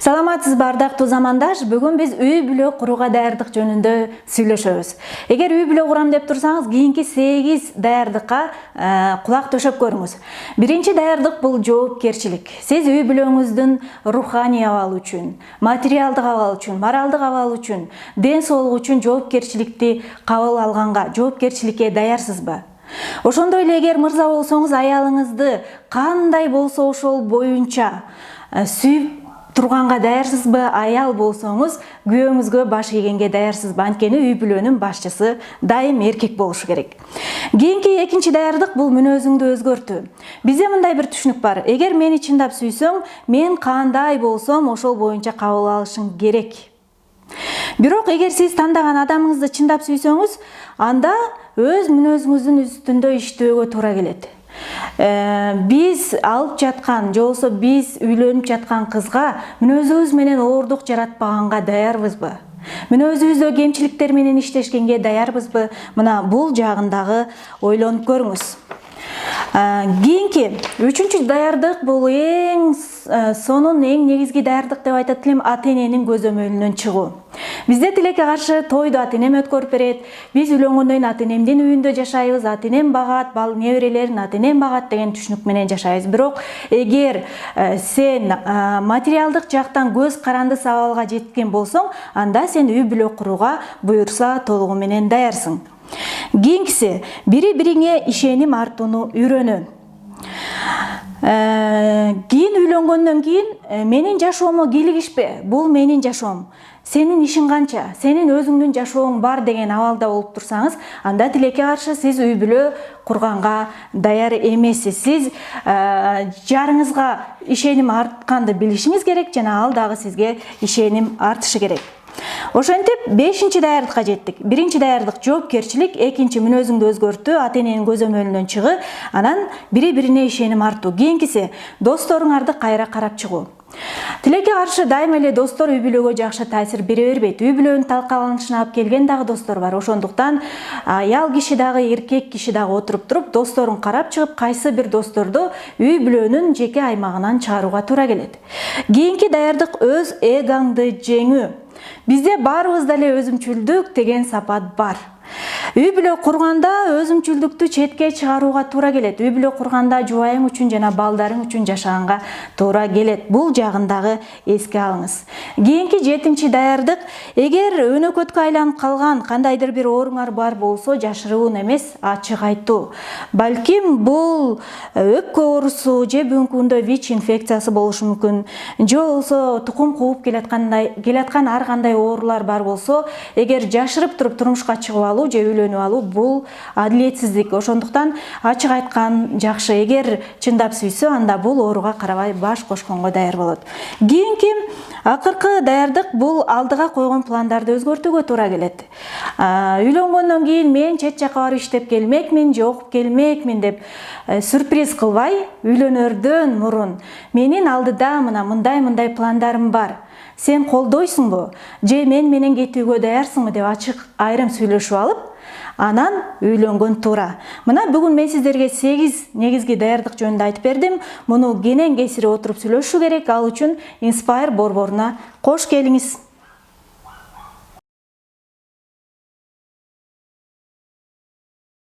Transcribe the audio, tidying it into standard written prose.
Саламатсызбы ардактуу замандаш, бүгүн биз үй бүлө курууга даярдык жөнүндө сүйлөшөбүз. Эгер үй бүлө курам деп турсаңыз, кийинки 8 даярдыкка кулак төшөп көрүңүз. Биринчи даярдык бул жоопкерчилик. Сиз үй бүлөңүздүн руханий абалы үчүн, материалдык абалы үчүн, моралдык абалы үчүн, ден соолугу үчүн жоопкерчиликти кабыл алганга, жоопкерчиликке даярсызбы? Ошондой эле эгер мырза болсоңуз, аялыңызды кандай болсо ошол боюнча сүйүп турганга даярсызбы? Аял болсоңуз, күйөөңүзгө баш ийгенге даярсызбы? Анткени үй бүлөнүн башчысы дайым эркек болушу керек. Кийинки экинчи даярдык бул мүнөзүңдү өзгөртүү. Бизде мындай бир түшүнүк бар. Эгер мени чындап сүйсөң, мен кандай болсом, ошол боюнча кабыл алышың керек. Бирок эгер сиз тандаган адамыңызды чындап сүйсөңүз, анда өз мүнөзүңүздүн үстүндө иштөөгө туура келет. Биз алып жаткан, же болбосо биз үйлөнүп жаткан кызга мүнөзүбүз менен оордук жаратпаганга даярбызбы? Мүнөзүбүздө кемчиликтер менен иштешкенге даярбызбы? Мына бул жагындагы ойлонуп көрүңүз. Кийинки үчүнчү даярдык бул сонун эң негизги даярдык деп айтат элем, ата-эненин көзөмөлүнөн чыгуу. Бизде тилекке каршы тойду ата-энем өткөрүп берет. Биз үйлөнгөндөн кийин ата-энемдин үйүндө жашайбыз, ата-энем багат, неберелерин ата-энем багат деген түшүнүк менен жашайбыз. Бирок эгер сен материалдык жактан көз карандыс абалга жеткен болсоң, анда сен үй бүлө курууга буюрса толугу менен даярсың. Кийинкиси, бири-бириңе ишеним артууну үйрөнүү. Кийин үйлөнгөндөн кийин менин жашоомо кийлигишпе, бул менин жашоом. Сенин ишиң канча, сенин өзүңдүн жашооң бар деген абалда болуп турсаңыз, анда тилекке каршы сиз үй бүлө курганга даяр эмессиз. Сиз жарыңызга ишеним артканды билишиңиз керек, жана ал дагы сизге ишеним артышы керек. Ошентип 5-чи даярдыкка жеттик. Биринчи даярдык жоопкерчилик, экинчи мүнөзүңдү өзгөртүү, ата-эненин көзөмөлүнөн чыгуу, анан бири-бирине ишеним артуу. Кийинкиси досторуңарды кайра карап чыгуу. Тилекке каршы дайыма эле достор үй бүлөгө жакшы таасир бере бербейт. Үй бүлөнүн талкаланышына алып келген дагы достор бар. Ошондуктан аял киши дагы, эркек киши дагы отуруп туруп, досторун карап чыгып, кайсы бир досторду үй бүлөнүн жеке аймагынан чыгарууга туура келет. Кийинки даярдык өз эгоңду жеңүү. Бизде баарыбызда эле өзүмчүлдүк деген сапат бар. Үй бүлө курганда өзүмчүлдүктү четке чыгарууга туура келет. Үй бүлө курганда жубайың үчүн жана балдарың үчүн жашаганга туура келет. Бул жагын дагы эске алыңыз. Кийинки 7-чи даярдык, эгер өнөкөткө айланып калган кандайдыр бир ооруңар бар болсо, жашыруун эмес, ачык айтуу. Балким бул өпкө оорусу же бүгүнкү күндө ВИЧ инфекциясы болушу мүмкүн. Же болсо тукум кууп келаткан ар кандай оорулар бар болсо, эгер жашырып туруп турмушка чыгып алуу же үйлөнүп алуу, бул адилетсиздик. Ошондуктан ачык айткан жакшы. Эгер чындап сүйсө, анда бул ооруга карабай баш кошконго даяр болот. Кийинки акыркы даярдык бул алдыга койгон пландарды өзгөртүүгө туура келет. Үйлөнгөндөн кийин мен чет жакка барып иштеп келмекмин же окуп келмекмин деп сюрприз кылбай, үйлөнөрдөн мурун менин алдыда мына мындай пландарым бар. Сен колдойсуңбу? Же мен менен кетүүгө даярсыңбы деп ачык айрым сүйлөшүп алып, анан үйлөнгөн туура. Мына бүгүн мен сиздерге 8 негизги даярдык жөнүндө айтып бердим. Муну кенен кесири отуруп сүйлөшүү керек. Ал үчүн Inspire борборуна кош келиңиз.